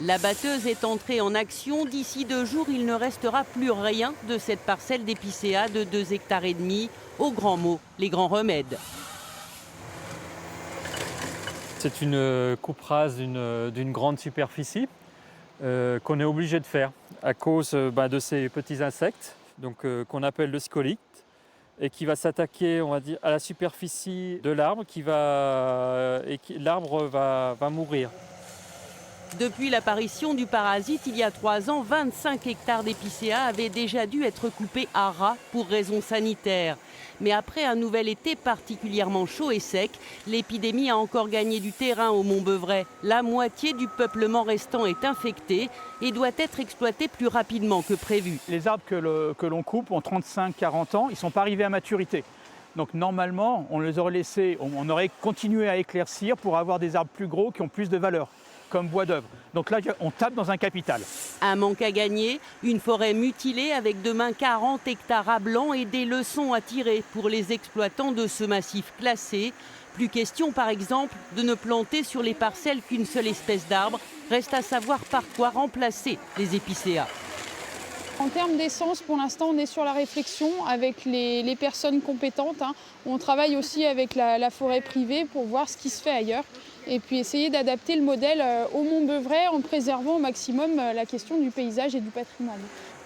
La batteuse est entrée en action. D'ici 2 jours, il ne restera plus rien de cette parcelle d'épicéa de 2,5 hectares aux grands mots, les grands remèdes. C'est une coupe rase d'une grande superficie qu'on est obligé de faire à cause de ces petits insectes qu'on appelle le scolyte et qui va s'attaquer, on va dire, à la superficie de l'arbre l'arbre va mourir. Depuis l'apparition du parasite il y a 3 ans, 25 hectares d'épicéa avaient déjà dû être coupés à ras pour raisons sanitaires. Mais après un nouvel été particulièrement chaud et sec, l'épidémie a encore gagné du terrain au Mont-Beuvray. La moitié du peuplement restant est infecté et doit être exploité plus rapidement que prévu. Les arbres que l'on coupe ont 35-40 ans, ils ne sont pas arrivés à maturité. Donc normalement, on les aurait laissés, on aurait continué à éclaircir pour avoir des arbres plus gros qui ont plus de valeur, comme bois d'œuvre. Donc là, on tape dans un capital. Un manque à gagner, une forêt mutilée avec demain 40 hectares à blanc et des leçons à tirer pour les exploitants de ce massif classé. Plus question, par exemple, de ne planter sur les parcelles qu'une seule espèce d'arbre. Reste à savoir par quoi remplacer les épicéas. En termes d'essence, pour l'instant, on est sur la réflexion avec les personnes compétentes. On travaille aussi avec la forêt privée pour voir ce qui se fait ailleurs et puis essayer d'adapter le modèle au Mont-Beuvray en préservant au maximum la question du paysage et du patrimoine.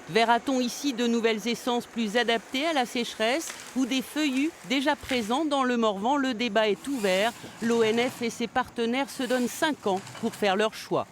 Verra-t-on ici de nouvelles essences plus adaptées à la sécheresse ou des feuillus déjà présents dans le Morvan? Le débat est ouvert. L'ONF et ses partenaires se donnent 5 ans pour faire leur choix.